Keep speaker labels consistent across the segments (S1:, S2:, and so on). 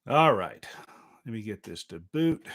S1: All right. Let me get this to boot.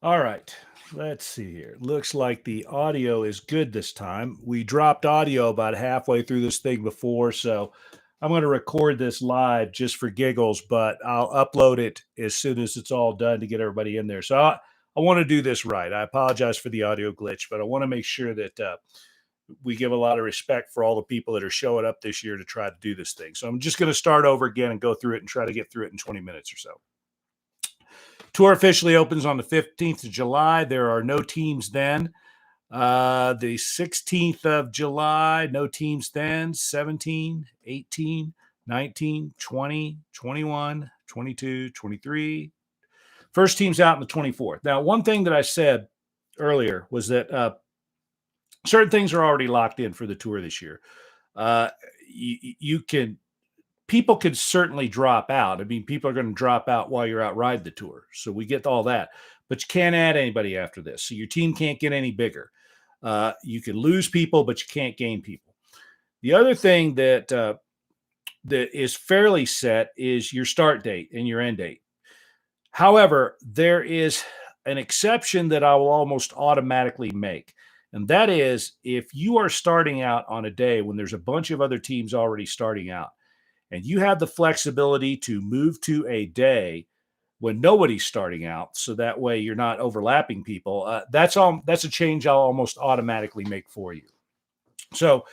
S1: All right. Let's see here. Looks like the audio is good this time. We dropped audio about halfway through this thing before, so I'm going to record this live just for giggles, but I'll upload it as soon as it's all done to get everybody in there. So I want to do this right. I apologize for the audio glitch, but I want to make sure that we give a lot of respect for all the people that are showing up this year to try to do this thing. So I'm just going to start over again and go through it and try to get through it in 20 minutes or so. Tour officially opens on the 15th of July. There are no teams then. The 16th of July, no teams then. 17, 18, 19, 20, 21, 22, 23. First team's out on the 24th. Now, one thing that I said earlier was that certain things are already locked in for the tour this year. You can people could certainly drop out. I mean, people are going to drop out while you're out riding the tour. So we get all that, but you can't add anybody after this. So your team can't get any bigger. You can lose people, but you can't gain people. The other thing that is fairly set is your start date and your end date. However, there is an exception that I will almost automatically make. And that is if you are starting out on a day when there's a bunch of other teams already starting out, and you have the flexibility to move to a day when nobody's starting out, so that way you're not overlapping people. That's a change I'll almost automatically make for you. So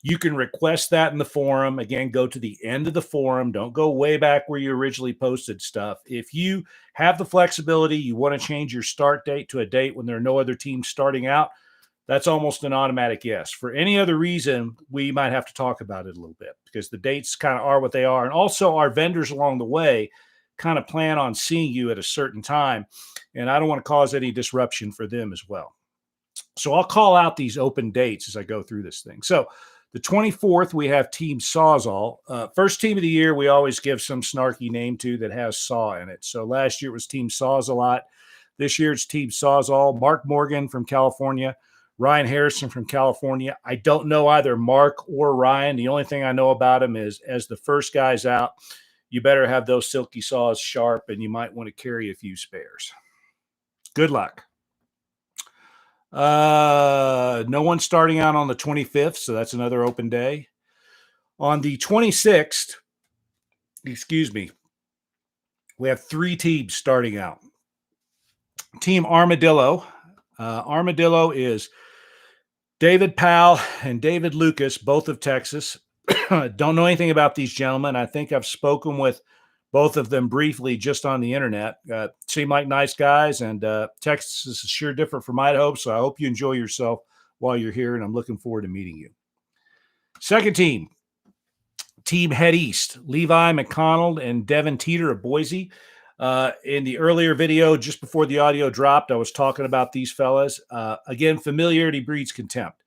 S1: you can request that in the forum. Again, go to the end of the forum. Don't go way back where you originally posted stuff. If you have the flexibility, you want to change your start date to a date when there are no other teams starting out, that's almost an automatic yes. For any other reason, we might have to talk about it a little bit because the dates kind of are what they are. And also, our vendors along the way kind of plan on seeing you at a certain time. And I don't want to cause any disruption for them as well. So I'll call out these open dates as I go through this thing. So the 24th, we have Team Sawzall. First team of the year, we always give some snarky name to that has Saw in it. So last year it was Team Saws a lot. This year it's Team Sawzall. Mark Morgan from California. Ryan Harrison from California. I don't know either Mark or Ryan. The only thing I know about him is as the first guy's out, you better have those silky saws sharp and you might want to carry a few spares. Good luck. No one starting out on the 25th, so that's another open day. On the 26th, we have three teams starting out. Team Armadillo. Armadillo is David Powell and David Lucas, both of Texas. Don't know anything about these gentlemen. I think I've spoken with both of them briefly just on the internet. Seem like nice guys, and Texas is sure different from Idaho, so I hope you enjoy yourself while you're here, and I'm looking forward to meeting you. Second team, Team Head East, Levi McConnell and Devin Teeter of Boise. In the earlier video, just before the audio dropped, I was talking about these fellas. Again, familiarity breeds contempt.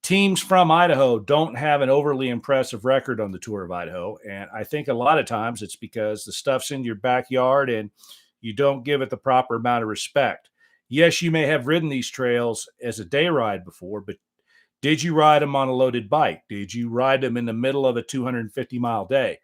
S1: Teams from Idaho don't have an overly impressive record on the Tour of Idaho. And I think a lot of times it's because the stuff's in your backyard and you don't give it the proper amount of respect. Yes, you may have ridden these trails as a day ride before, but did you ride them on a loaded bike? Did you ride them in the middle of a 250-mile day?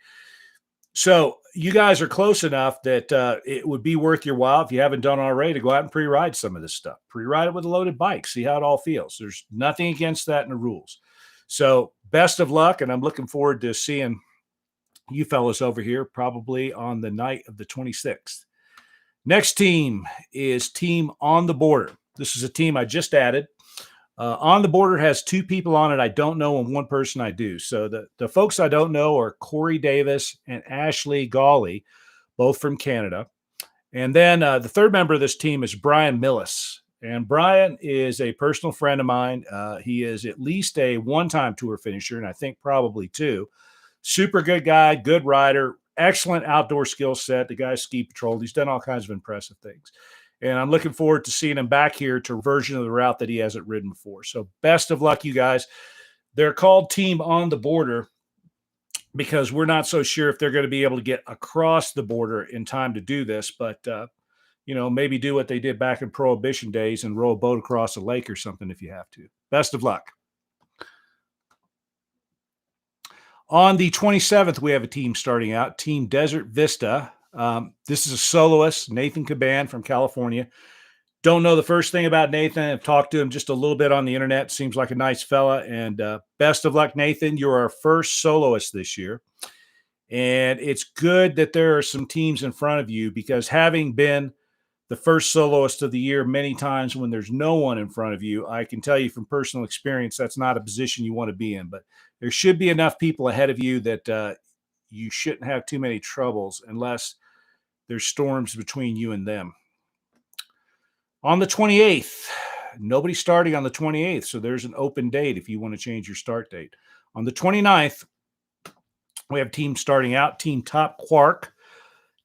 S1: So you guys are close enough that it would be worth your while if you haven't done already to go out and pre-ride some of this stuff. Pre-ride it with a loaded bike. See how it all feels. There's nothing against that in the rules. So best of luck, and I'm looking forward to seeing you fellas over here probably on the night of the 26th. Next team is Team On the Border. This is a team I just added. On the Border has two people on it I don't know and one person I do. So the folks I don't know are Corey Davis and Ashley Gawley. both from Canada. And then the third member of this team is Brian Millis. And Brian is a personal friend of mine. He is at least a one-time tour finisher, and I think probably two. Super good guy, good rider, excellent outdoor skill set. The guy's ski patrolled. He's done all kinds of impressive things. And I'm looking forward to seeing him back here to a version of the route that he hasn't ridden before. So best of luck, you guys. They're called Team on the Border because we're not so sure if they're going to be able to get across the border in time to do this, but maybe do what they did back in Prohibition days and row a boat across a lake or something if you have to. Best of luck. On the 27th, we have a team starting out, Team Desert Vista. This is a soloist, Nathan Caban from California. Don't know the first thing about Nathan. I've talked to him just a little bit on the internet. Seems like a nice fella. And best of luck, Nathan. You're our first soloist this year. And it's good that there are some teams in front of you because having been the first soloist of the year many times when there's no one in front of you, I can tell you from personal experience, that's not a position you want to be in. But there should be enough people ahead of you that you shouldn't have too many troubles unless there's storms between you and them. On the 28th, nobody's starting on the 28th, so there's an open date if you want to change your start date. On the 29th, we have teams starting out, Team Top Quark,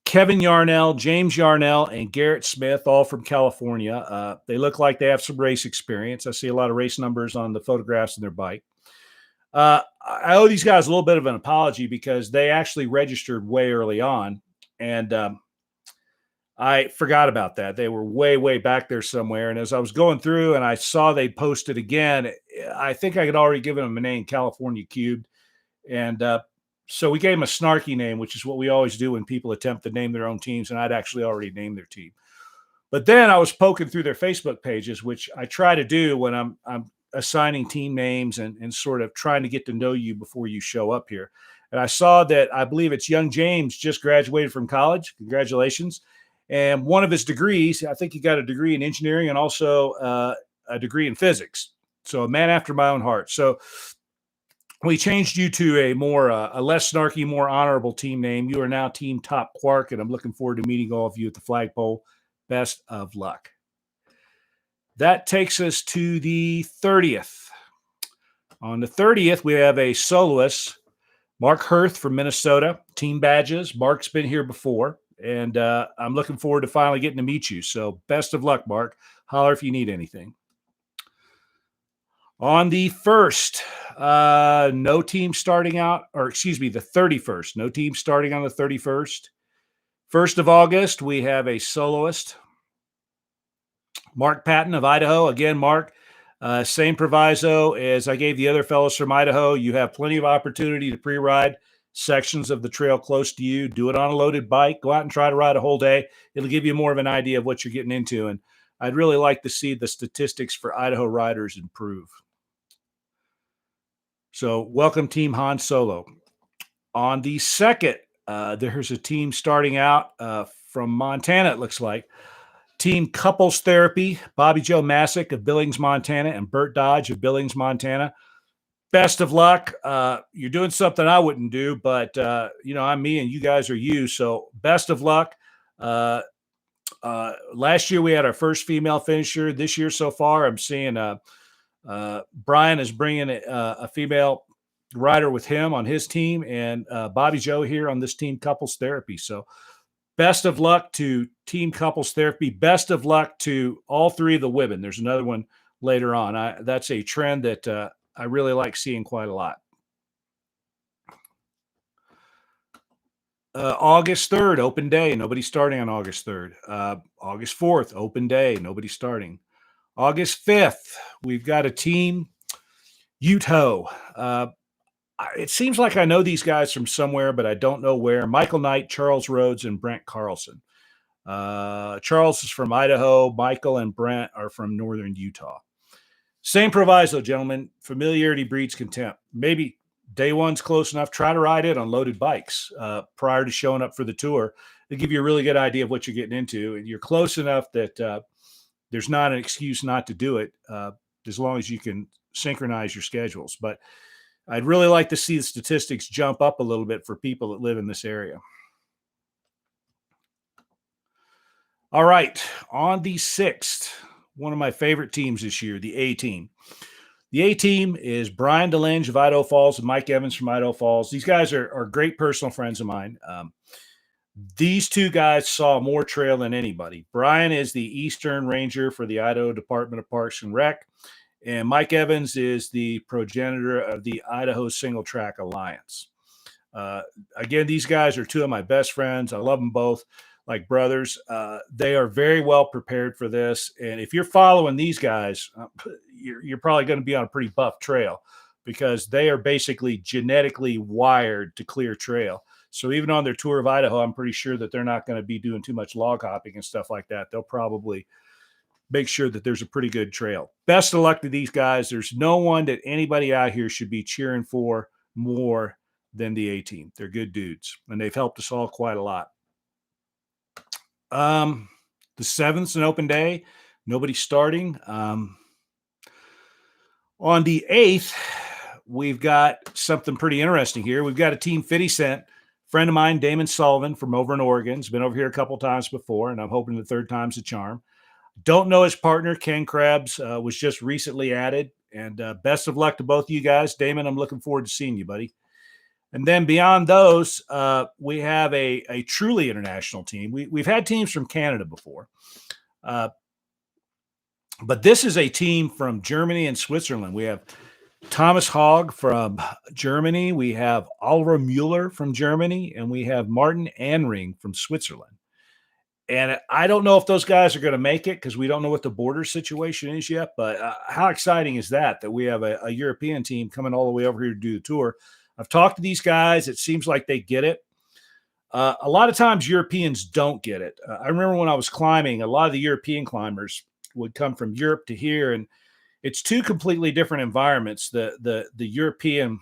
S1: Kevin Yarnell, James Yarnell, and Garrett Smith, all from California. They look like they have some race experience. I see a lot of race numbers on the photographs in their bike. I owe these guys a little bit of an apology because they actually registered way early on, and I forgot about that. They were way, way back there somewhere. And as I was going through and I saw they posted again, I think I had already given them a name, California Cubed. And so we gave them a snarky name, which is what we always do when people attempt to name their own teams. And I'd actually already named their team. But then I was poking through their Facebook pages, which I try to do when I'm assigning team names and sort of trying to get to know you before you show up here. And I saw that I believe it's young James just graduated from college. Congratulations. And one of his degrees, I think he got a degree in engineering and also a degree in physics. So a man after my own heart. So we changed you to a less snarky, more honorable team name. You are now Team Top Quark, and I'm looking forward to meeting all of you at the flagpole. Best of luck. That takes us to the 30th. On the 30th, we have a soloist, Mark Hearth from Minnesota. Team badges. Mark's been here before, and I'm looking forward to finally getting to meet you. So best of luck, Mark. Holler if you need anything. On the 1st, no team starting out, or excuse me, the 31st. No team starting on the 31st. 1st of August, we have a soloist, Mark Patton of Idaho. Again, Mark, same proviso as I gave the other fellows from Idaho. You have plenty of opportunity to pre-ride sections of the trail close to you. Do it on a loaded bike. Go out and try to ride a whole day. It'll give you more of an idea of what you're getting into. And I'd really like to see the statistics for Idaho riders improve. So welcome, Team Han Solo. On the 2nd, there's a team starting out from Montana, it looks like. Team Couples Therapy, Bobby Joe Masick of Billings, Montana, and Bert Dodge of Billings, Montana. Best of luck. You're doing something I wouldn't do, but, I'm me and you guys are you. So best of luck. Last year we had our first female finisher. This year so far, I'm seeing Brian is bringing a female rider with him on his team, and Bobby Joe here on this Team Couples Therapy. So best of luck to Team Couples Therapy. Best of luck to all three of the women. There's another one later on. That's a trend that I really like seeing quite a lot. August 3rd, open day. Nobody starting on August 3rd. August 4th, open day. Nobody starting. August 5th, we've got a team, Idaho. It seems like I know these guys from somewhere, but I don't know where. Michael Knight, Charles Rhodes, and Brent Carlson. Charles is from Idaho. Michael and Brent are from northern Utah. Same proviso, gentlemen. Familiarity breeds contempt. Maybe day one's close enough. Try to ride it on loaded bikes prior to showing up for the tour. It'll give you a really good idea of what you're getting into. And you're close enough that there's not an excuse not to do it as long as you can synchronize your schedules. But I'd really like to see the statistics jump up a little bit for people that live in this area. All right, on the 6th, one of my favorite teams this year, the A team. The A team is Brian DeLange of Idaho Falls and Mike Evans from Idaho Falls. These guys are great personal friends of mine. These two guys saw more trail than anybody. Brian is the Eastern Ranger for the Idaho Department of Parks and Rec, and Mike Evans is the progenitor of the Idaho Single Track Alliance. Uh, Again, these guys are two of my best friends. I love them both like brothers. They are very well prepared for this. And if you're following these guys, you're probably going to be on a pretty buff trail because they are basically genetically wired to clear trail. So even on their tour of Idaho, I'm pretty sure that they're not going to be doing too much log hopping and stuff like that. They'll probably make sure that there's a pretty good trail. Best of luck to these guys. There's no one that anybody out here should be cheering for more than the A team. They're good dudes, and they've helped us all quite a lot. The 7th's an open day. Nobody's starting. On the 8th, we've got something pretty interesting here. We've got a team 50 Cent. Friend of mine, Damon Sullivan from over in Oregon, has been over here a couple times before, and I'm hoping the third time's a charm. Don't know his partner, Ken Krebs, was just recently added. And best of luck to both of you guys. Damon, I'm looking forward to seeing you, buddy. And then beyond those, we have a truly international team. We've had teams from Canada before. But this is a team from Germany and Switzerland. We have Thomas Hogg from Germany. We have Oliver Mueller from Germany. And we have Martin Anring from Switzerland. And I don't know if those guys are going to make it because we don't know what the border situation is yet. But how exciting is that we have a European team coming all the way over here to do the tour? I've talked to these guys. It seems like they get it. A lot of times Europeans don't get it. I remember when I was climbing, a lot of the European climbers would come from Europe to here, and it's two completely different environments, the European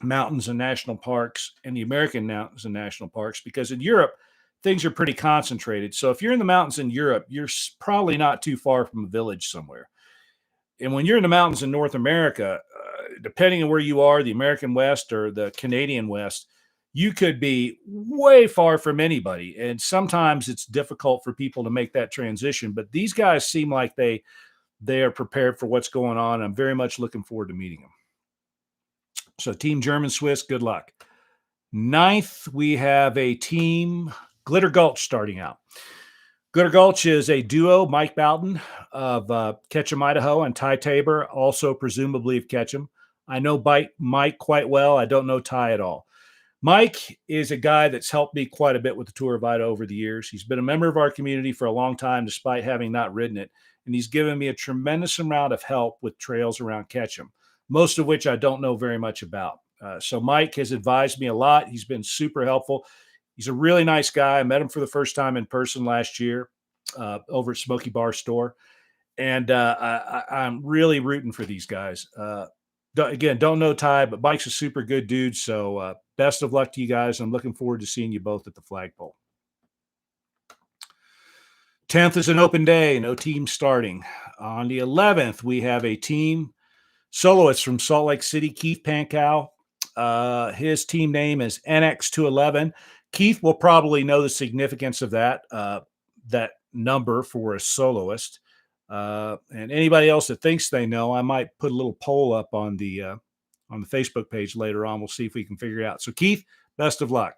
S1: mountains and national parks and the American mountains and national parks, because in Europe, things are pretty concentrated. So if you're in the mountains in Europe, you're probably not too far from a village somewhere. And when you're in the mountains in North America, depending on where you are, the American West or the Canadian West, you could be way far from anybody. And sometimes it's difficult for people to make that transition. But these guys seem like they are prepared for what's going on. I'm very much looking forward to meeting them. So Team German Swiss, good luck. 9th, we have a team Glitter Gulch starting out. Glitter Gulch is a duo, Mike Boughton of Ketchum, Idaho, and Ty Tabor, also presumably of Ketchum. I know Mike quite well. I don't know Ty at all. Mike is a guy that's helped me quite a bit with the Tour of Idaho over the years. He's been a member of our community for a long time, despite having not ridden it. And he's given me a tremendous amount of help with trails around Ketchum, most of which I don't know very much about. So Mike has advised me a lot. He's been super helpful. He's a really nice guy. I met him for the first time in person last year over at Smoky Bar Store. And I'm really rooting for these guys. Again, don't know Ty, but Mike's a super good dude. So best of luck to you guys. I'm looking forward to seeing you both at the flagpole. 10th is an open day. No team starting. On the 11th, we have a team soloist from Salt Lake City, Keith Pankow. His team name is NX211. Keith will probably know the significance of that number for a soloist. And anybody else that thinks they know, I might put a little poll up on the Facebook page later on. We'll see if we can figure it out. So Keith, best of luck.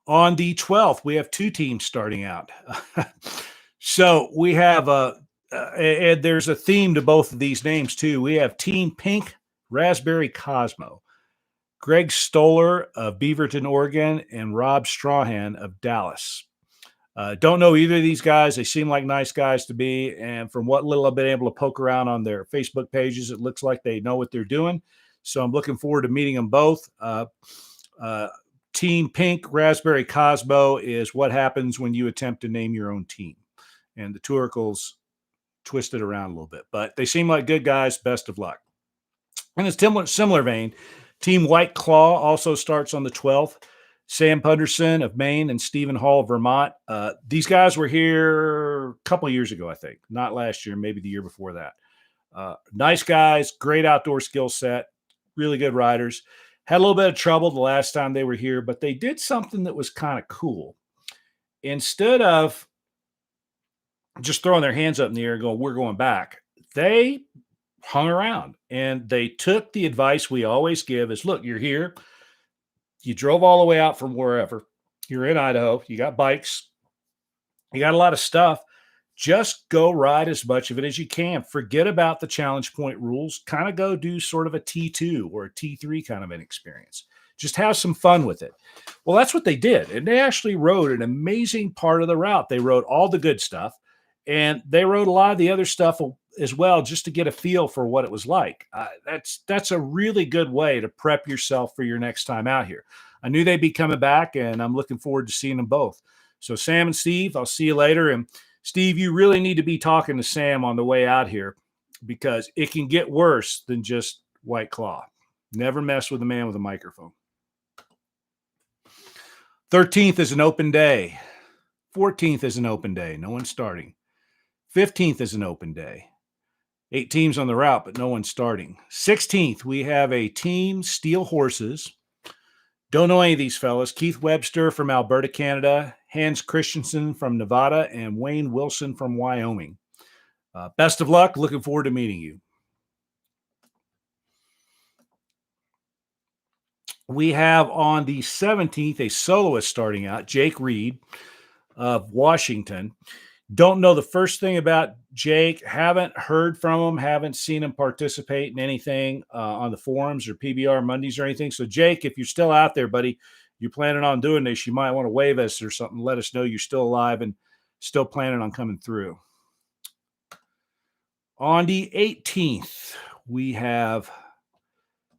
S1: On the 12th, we have two teams starting out. So we have and there's a theme to both of these names too. We have Team Pink Raspberry Cosmo. Greg Stoller of Beaverton, Oregon, and Rob Strahan of Dallas. Don't know either of these guys. They seem like nice guys to be. And from what little I've been able to poke around on their Facebook pages, it looks like they know what they're doing. So I'm looking forward to meeting them both. Team Pink Raspberry Cosmo is what happens when you attempt to name your own team. And the Turicals twist it around a little bit. But they seem like good guys. Best of luck. In a similar vein, Team White Claw also starts on the 12th. Sam Punderson of Maine and Stephen Hall of Vermont. These guys were here a couple of years ago, I think. Not last year, maybe the year before that. Nice guys, great outdoor skill set, really good riders. Had a little bit of trouble the last time they were here, but they did something that was kind of cool. instead of just throwing their hands up in the air and going, "We're going back," they hung around and they took the advice we always give is, look, you're here. You drove all the way out from wherever. You're in Idaho. You got bikes. You got a lot of stuff. Just go ride as much of it as you can. Forget about the challenge point rules. Kind of go do sort of a T2 or a T3 kind of an experience. Just have some fun with it. Well, that's what they did. And they actually rode an amazing part of the route. They rode all the good stuff and they rode a lot of the other stuff as well, just to get a feel for what it was like. That's a really good way to prep yourself for your next time out here. I knew they'd be coming back, and I'm looking forward to seeing them both. So Sam and Steve, I'll see you later. And Steve, you really need to be talking to Sam on the way out here because it can get worse than just White Claw. Never mess with a man with a microphone. 13th is an open day. 14th is an open day. No one's starting. 15th is an open day. 8 teams on the route, but no one's starting. 16th, we have a team, Steel Horses. Don't know any of these fellas. Keith Webster from Alberta, Canada. Hans Christensen from Nevada. And Wayne Wilson from Wyoming. Best of luck. Looking forward to meeting you. We have on the 17th a soloist starting out, Jake Reed of Washington. Don't know the first thing about Jake. Haven't heard from him. Haven't seen him participate in anything on the forums or PBR Mondays or anything. So, Jake, if you're still out there, buddy, you're planning on doing this, you might want to wave us or something. Let us know you're still alive and still planning on coming through. On the 18th, we have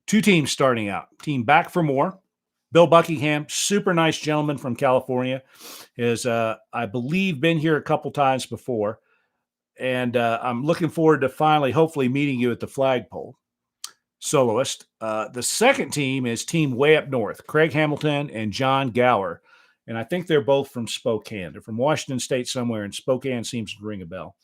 S1: 2 teams starting out. Team Back for More. Bill Buckingham, super nice gentleman from California, has, I believe, been here a couple times before. And I'm looking forward to finally, hopefully, meeting you at the flagpole. Soloist. The second team is Team Way Up North, Craig Hamilton and John Gower. And I think they're both from Spokane. They're from Washington State somewhere, and Spokane seems to ring a bell.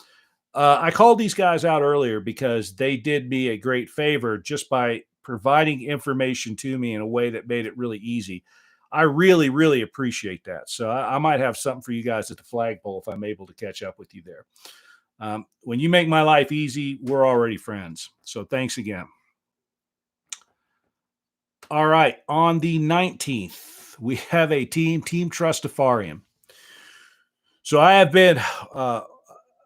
S1: I called these guys out earlier because they did me a great favor just by providing information to me in a way that made it really easy. I really, really appreciate that. So I might have something for you guys at the flagpole if I'm able to catch up with you there. When you make my life easy, we're already friends. So thanks again. All right. On the 19th, we have a Team Trustafarian. So I have been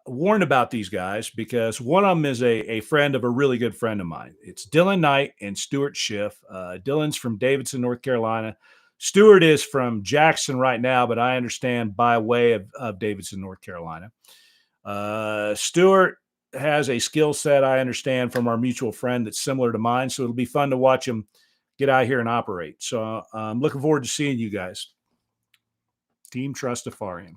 S1: warned about these guys because one of them is a friend of a really good friend of mine. It's Dylan Knight and Stuart Schiff. Dylan's from Davidson, North Carolina. Stuart is from Jackson right now, but I understand by way of Davidson, North Carolina. Stuart has a skill set, I understand, from our mutual friend that's similar to mine. So it'll be fun to watch him get out here and operate. So I'm looking forward to seeing you guys. Team Trustafarian.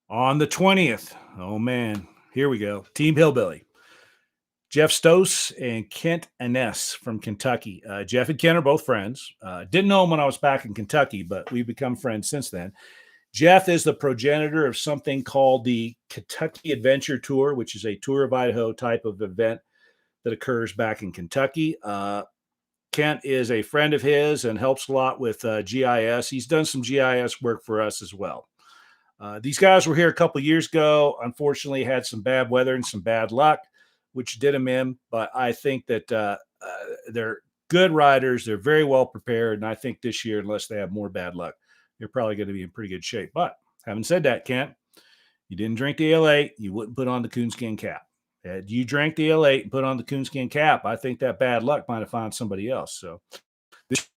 S1: On the 20th, oh man, here we go. Team Hillbilly. Jeff Stoss and Kent Aness from Kentucky. Jeff and Kent are both friends. Didn't know him when I was back in Kentucky, but we've become friends since then. Jeff is the progenitor of something called the Kentucky Adventure Tour, which is a Tour of Idaho type of event that occurs back in Kentucky. Kent is a friend of his and helps a lot with GIS. He's done some GIS work for us as well. These guys were here a couple of years ago. Unfortunately, had some bad weather and some bad luck, which did them in. But I think that they're good riders. They're very well prepared. And I think this year, unless they have more bad luck, they're probably going to be in pretty good shape. But having said that, Kent, you didn't drink the Ale8, you wouldn't put on the coonskin cap. Had you drank the Ale8 and put on the coonskin cap, I think that bad luck might have found somebody else. So this